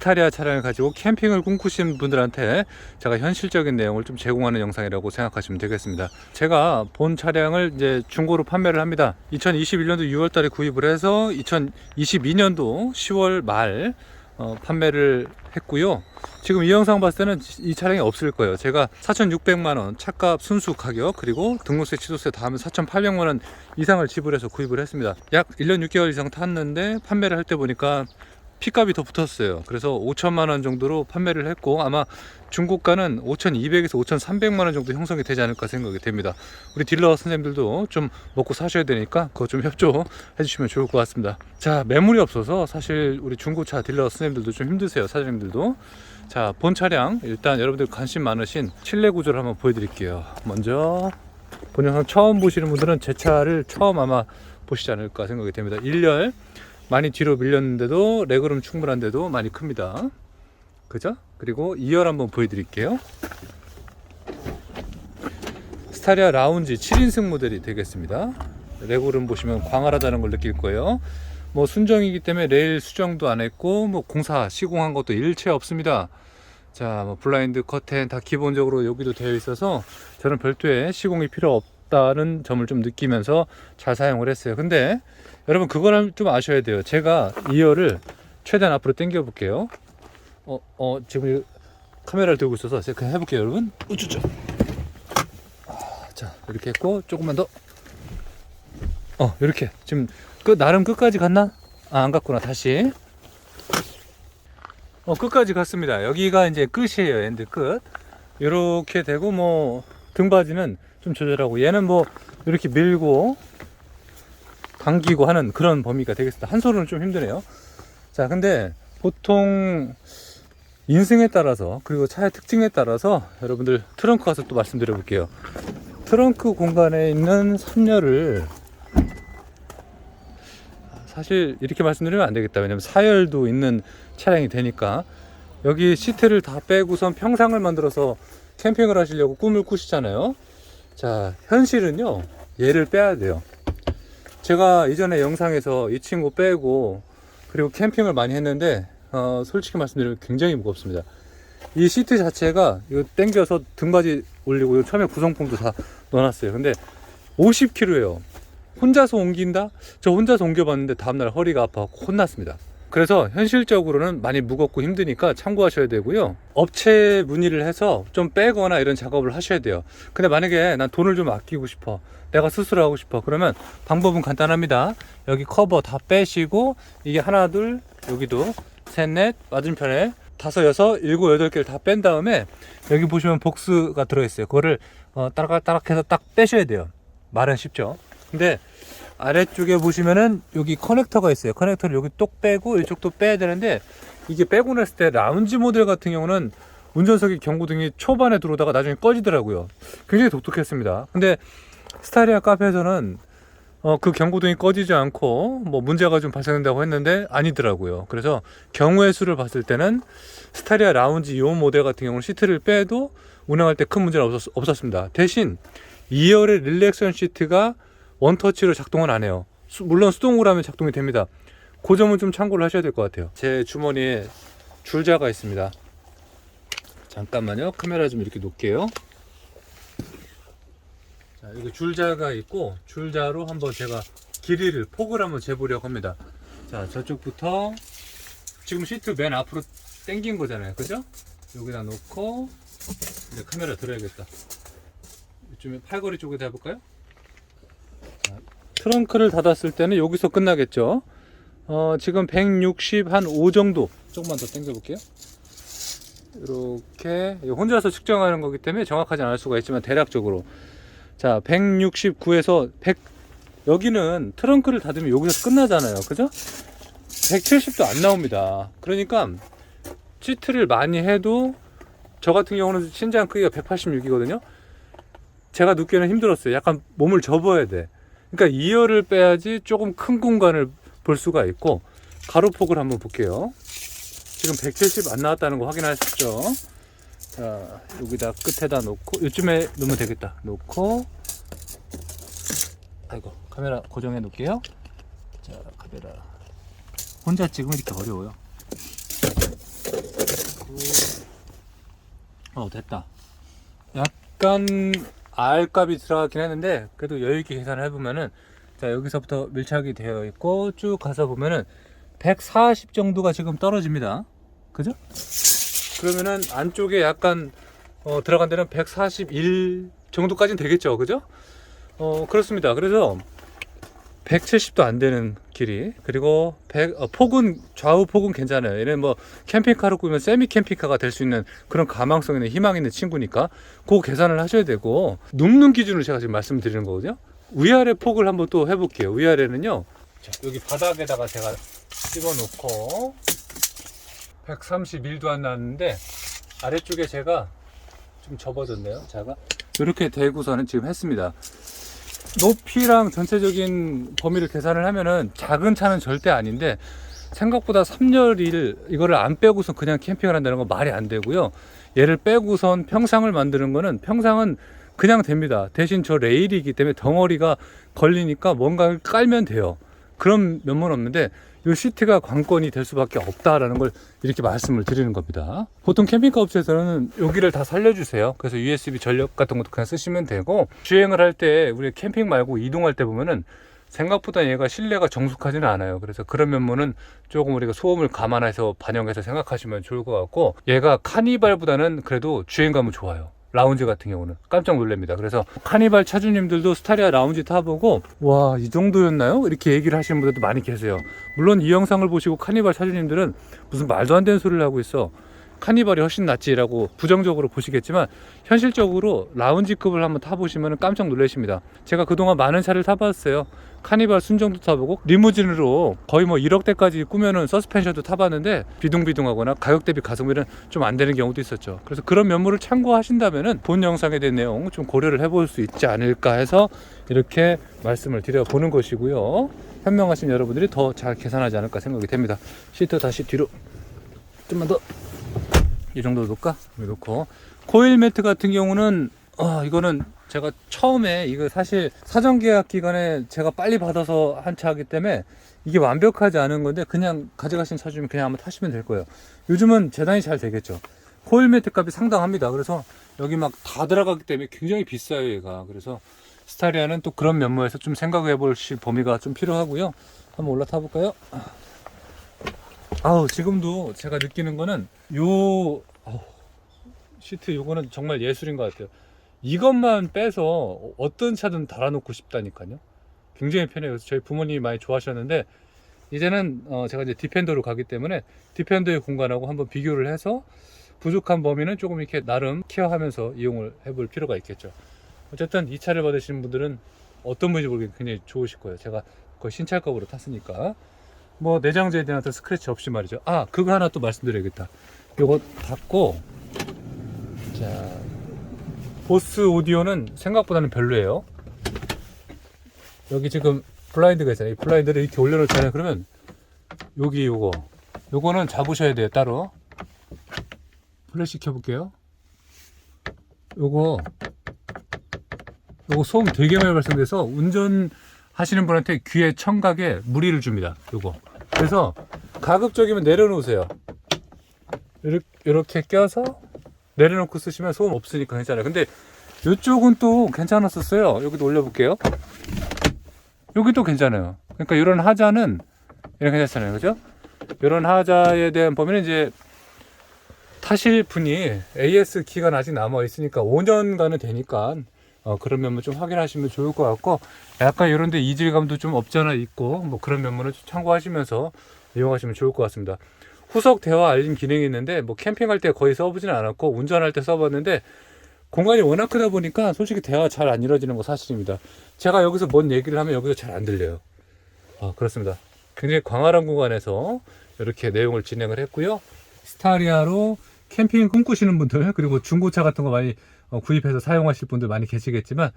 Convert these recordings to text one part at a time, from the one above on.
스타리아 차량을 가지고 캠핑을 꿈꾸시는 분들한테 제가 현실적인 내용을 좀 제공하는 영상이라고 생각하시면 되겠습니다. 제가 본 차량을 이제 중고로 판매를 합니다. 2021년도 6월 달에 구입을 해서 2022년도 10월 말 판매를 했고요. 지금 이 영상 봤을 때는 이 차량이 없을 거예요. 제가 4,600만원 차값 순수 가격, 그리고 등록세 취소세 다 하면 4,800만원 이상을 지불해서 구입을 했습니다. 약 1년 6개월 이상 탔는데 판매를 할 때 보니까 P값이 더 붙었어요. 그래서 5천만원 정도로 판매를 했고, 아마 중고가는 5,200에서 5,300만원 정도 형성이 되지 않을까 생각이 됩니다. 우리 딜러 선생님들도 좀 먹고 사셔야 되니까 그거 좀 협조해 주시면 좋을 것 같습니다. 자, 매물이 없어서 사실 우리 중고차 딜러 선생님들도 좀 힘드세요. 사장님들도. 자, 본 차량 일단 여러분들 관심 많으신 실내 구조를 한번 보여드릴게요. 먼저 본 영상 처음 보시는 분들은 제 차를 처음 아마 보시지 않을까 생각이 됩니다. 1열 많이 뒤로 밀렸는데도 레그룸 충분한데도 많이 큽니다. 그죠? 그리고 2열 한번 보여드릴게요. 스타리아 라운지 7인승 모델이 되겠습니다. 레그룸 보시면 광활하다는 걸 느낄 거예요. 뭐 순정이기 때문에 레일 수정도 안 했고, 뭐 공사 시공한 것도 일체 없습니다. 자, 뭐 블라인드 커튼 다 기본적으로 여기도 되어 있어서 저는 별도의 시공이 필요 없다는 점을 좀 느끼면서 잘 사용을 했어요. 근데 여러분 그거는 좀 아셔야 돼요. 제가 2열을 최대한 앞으로 당겨 볼게요. 지금 카메라를 들고 있어서 제가 그냥 해볼게요, 여러분. 우쭈쭈. 자, 이렇게 했고, 조금만 더. 이렇게 지금 나름 끝까지 갔나? 안 갔구나. 다시. 끝까지 갔습니다. 여기가 이제 끝이에요. 엔드 끝. 이렇게 되고, 뭐 등받이는 좀 조절하고, 얘는 뭐 이렇게 밀고 당기고 하는 그런 범위가 되겠습니다. 한 손으로는 좀 힘드네요. 자, 근데 보통 인승에 따라서, 그리고 차의 특징에 따라서 여러분들 트렁크 가서 또 말씀드려 볼게요. 트렁크 공간에 있는 3열을 사실 이렇게 말씀드리면 안 되겠다. 왜냐면 4열도 있는 차량이 되니까. 여기 시트를 다 빼고선 평상을 만들어서 캠핑을 하시려고 꿈을 꾸시잖아요. 자, 현실은요, 얘를 빼야 돼요. 제가 이전에 영상에서 이 친구 빼고 그리고 캠핑을 많이 했는데 솔직히 말씀드리면 굉장히 무겁습니다. 이 시트 자체가 이거 당겨서 등받이 올리고 처음에 구성품도 다 넣어놨어요. 근데 50kg예요. 혼자서 옮긴다? 저 혼자서 옮겨봤는데 다음날 허리가 아파 혼났습니다. 그래서 현실적으로는 많이 무겁고 힘드니까 참고하셔야 되고요. 업체 문의를 해서 좀 빼거나 이런 작업을 하셔야 돼요. 근데 만약에 난 돈을 좀 아끼고 싶어, 내가 스스로 하고 싶어, 그러면 방법은 간단합니다. 여기 커버 다 빼시고, 이게 하나 둘, 여기도 셋 넷, 맞은편에 다섯 여섯 일곱 여덟 개를 다 뺀 다음에 여기 보시면 복스가 들어있어요. 그거를 따락따락 해서 딱 빼셔야 돼요. 말은 쉽죠. 근데 아래쪽에 보시면은 여기 커넥터가 있어요. 커넥터를 여기 똑 빼고 이쪽도 빼야 되는데, 이게 빼고 났을 때 라운지 모델 같은 경우는 운전석에 경고등이 초반에 들어오다가 나중에 꺼지더라고요. 굉장히 독특했습니다. 근데 스타리아 카페에서는 그 경고등이 꺼지지 않고 뭐 문제가 좀 발생된다고 했는데 아니더라고요. 그래서 경우의 수를 봤을 때는 스타리아 라운지 이 모델 같은 경우는 시트를 빼도 운행할 때 큰 문제는 없었습니다. 대신 2열의 릴렉션 시트가 원터치로 작동은 안 해요. 물론 수동으로 하면 작동이 됩니다. 그 점은 좀 참고를 하셔야 될 것 같아요. 제 주머니에 줄자가 있습니다. 잠깐만요. 카메라 좀 이렇게 놓을게요. 자, 여기 줄자가 있고, 줄자로 한번 제가 길이를, 폭을 한번 재보려고 합니다. 자, 저쪽부터 지금 시트 맨 앞으로 당긴 거잖아요. 그죠? 여기다 놓고 이제 카메라 들어야겠다. 이쯤에 팔걸이 쪽에다 해볼까요? 자, 트렁크를 닫았을 때는 여기서 끝나겠죠. 지금 160 한 5 정도, 조금만 더 당겨 볼게요. 이렇게 혼자서 측정하는 거기 때문에 정확하지 않을 수가 있지만 대략적으로, 자, 169에서 100, 여기는 트렁크를 닫으면 여기서 끝나잖아요. 그죠? 170도 안 나옵니다. 그러니까 시트를 많이 해도, 저 같은 경우는 신장 크기가 186이거든요. 제가 눕기는 힘들었어요. 약간 몸을 접어야 돼. 그러니까 2열을 빼야지 조금 큰 공간을 볼 수가 있고. 가로폭을 한번 볼게요. 지금 170 안 나왔다는 거 확인하셨죠? 자, 여기다 끝에다 놓고, 이쯤에 놓으면 되겠다. 놓고, 아이고, 카메라 고정해 놓을게요. 자, 카메라 혼자 찍으면 이렇게 어려워요. 됐다. 약간 R값이 들어가긴 했는데 그래도 여유있게 계산을 해보면은, 자 여기서부터 밀착이 되어 있고 쭉 가서 보면은 140 정도가 지금 떨어집니다. 그죠? 그러면은 안쪽에 약간 들어간 데는 141 정도까지는 되겠죠. 그죠? 그렇습니다. 그래서 170도 안 되는 길이, 그리고 폭은, 좌우 폭은 괜찮아요. 얘는 뭐 캠핑카로 꾸면 세미 캠핑카가 될 수 있는 그런 가망성 있는 희망 있는 친구니까 그 계산을 하셔야 되고, 눕는 기준으로 제가 지금 말씀드리는 거거든요. 위아래 폭을 한번 또 해볼게요. 위아래는요, 자, 여기 바닥에다가 제가 집어놓고 131도 안 나왔는데 아래쪽에 제가 좀 접어졌네요. 제가 이렇게 대고서는 지금 했습니다. 높이랑 전체적인 범위를 계산을 하면은 작은 차는 절대 아닌데, 생각보다 3열일 이거를 안 빼고선 그냥 캠핑을 한다는 건 말이 안 되고요. 얘를 빼고선 평상을 만드는 거는, 평상은 그냥 됩니다. 대신 저 레일이기 때문에 덩어리가 걸리니까 뭔가를 깔면 돼요. 그런 면모는 없는데 이 시트가 관건이 될 수밖에 없다라는 걸 이렇게 말씀을 드리는 겁니다. 보통 캠핑카 업체에서는 여기를 다 살려주세요. 그래서 USB 전력 같은 것도 그냥 쓰시면 되고, 주행을 할 때 우리 캠핑 말고 이동할 때 보면은 생각보다 얘가 실내가 정숙하지는 않아요. 그래서 그런 면모는 조금 우리가 소음을 감안해서 반영해서 생각하시면 좋을 것 같고, 얘가 카니발보다는 그래도 주행감은 좋아요. 라운지 같은 경우는 깜짝 놀랍니다. 그래서 카니발 차주님들도 스타리아 라운지 타보고 와, 이 정도였나요? 이렇게 얘기를 하시는 분들도 많이 계세요. 물론 이 영상을 보시고 카니발 차주님들은 무슨 말도 안 되는 소리를 하고 있어, 카니발이 훨씬 낫지라고 부정적으로 보시겠지만, 현실적으로 라운지급을 한번 타보시면 깜짝 놀라십니다. 제가 그동안 많은 차를 타봤어요. 카니발 순정도 타보고 리무진으로 거의 뭐 1억대까지 꾸며는 서스펜션도 타봤는데 비둥비둥하거나 가격 대비 가성비는 좀 안 되는 경우도 있었죠. 그래서 그런 면모를 참고하신다면은 본 영상에 대한 내용 좀 고려를 해볼 수 있지 않을까 해서 이렇게 말씀을 드려보는 것이고요. 현명하신 여러분들이 더 잘 계산하지 않을까 생각이 됩니다. 시트 다시 뒤로 좀만 더, 이 정도 놓을까? 놓고, 코일 매트 같은 경우는 이거는 제가 처음에, 이거 사실 사전 계약 기간에 제가 빨리 받아서 한 차이기 때문에 이게 완벽하지 않은 건데, 그냥 가져가신 차주면 그냥 한번 타시면 될 거예요. 요즘은 재단이 잘 되겠죠. 코일 매트 값이 상당합니다. 그래서 여기 막 다 들어가기 때문에 굉장히 비싸요, 얘가. 그래서 스타리아는 또 그런 면모에서 좀 생각해 보실 범위가 좀 필요하고요. 한번 올라타 볼까요? 지금도 제가 느끼는 거는 시트 요거는 정말 예술인 것 같아요. 이것만 빼서 어떤 차든 달아놓고 싶다니까요. 굉장히 편해요. 그래서 저희 부모님이 많이 좋아하셨는데, 이제는 제가 이제 디펜더로 가기 때문에 디펜더의 공간하고 한번 비교를 해서 부족한 범위는 조금 이렇게 나름 케어하면서 이용을 해볼 필요가 있겠죠. 어쨌든 이 차를 받으시는 분들은 어떤 분인지 모르겠는데 굉장히 좋으실 거예요. 제가 거의 신차급으로 탔으니까. 뭐 내장재에 대한 어떤 스크래치 없이 말이죠. 그거 하나 또 말씀드려야겠다. 요거 닫고, 자, 보스 오디오는 생각보다는 별로예요. 여기 지금 블라인드가 있잖아요. 이 블라인드를 이렇게 올려놓잖아요. 그러면 여기 요거는 잡으셔야 돼요. 따로. 플래시 켜볼게요. 요거 소음 되게 많이 발생돼서 운전하시는 분한테 귀에 청각에 무리를 줍니다. 요거. 그래서 가급적이면 내려놓으세요. 이렇게 껴서 내려놓고 쓰시면 소음 없으니까 괜찮아요. 근데 이쪽은 또 괜찮았었어요. 여기도 올려볼게요. 여기도 괜찮아요. 그러니까 이런 하자는 이런 괜찮잖아요. 그죠? 이런 하자에 대한 범위는 이제 타실 분이 AS 기간 아직 남아 있으니까 5년간은 되니까 그런 면모 좀 확인하시면 좋을 것 같고, 약간 이런데 이질감도 좀 없지 않아 있고, 뭐 그런 면모는 좀 참고하시면서 이용하시면 좋을 것 같습니다. 후석 대화 알림 기능이 있는데, 뭐 캠핑할 때 거의 써보지는 않았고 운전할 때 써봤는데, 공간이 워낙 크다 보니까 솔직히 대화가 잘 안 이루어지는 거 사실입니다. 제가 여기서 뭔 얘기를 하면 여기서 잘 안 들려요. 그렇습니다. 굉장히 광활한 공간에서 이렇게 내용을 진행을 했고요. 스타리아로 캠핑 꿈꾸시는 분들, 그리고 중고차 같은 거 많이 구입해서 사용하실 분들 많이 계시겠지만,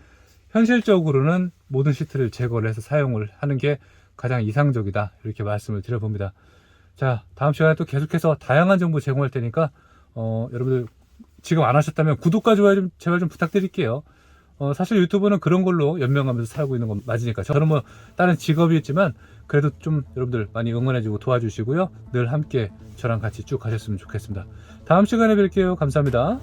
현실적으로는 모든 시트를 제거를 해서 사용을 하는 게 가장 이상적이다, 이렇게 말씀을 드려봅니다. 자, 다음 시간에 또 계속해서 다양한 정보 제공할 테니까 여러분들 지금 안 하셨다면 구독과 좋아요 좀 제발 좀 부탁드릴게요. 사실 유튜브는 그런 걸로 연명하면서 살고 있는 건 맞으니까. 저는 뭐 다른 직업이 있지만 그래도 좀 여러분들 많이 응원해주고 도와주시고요. 늘 함께 저랑 같이 쭉 가셨으면 좋겠습니다. 다음 시간에 뵐게요. 감사합니다.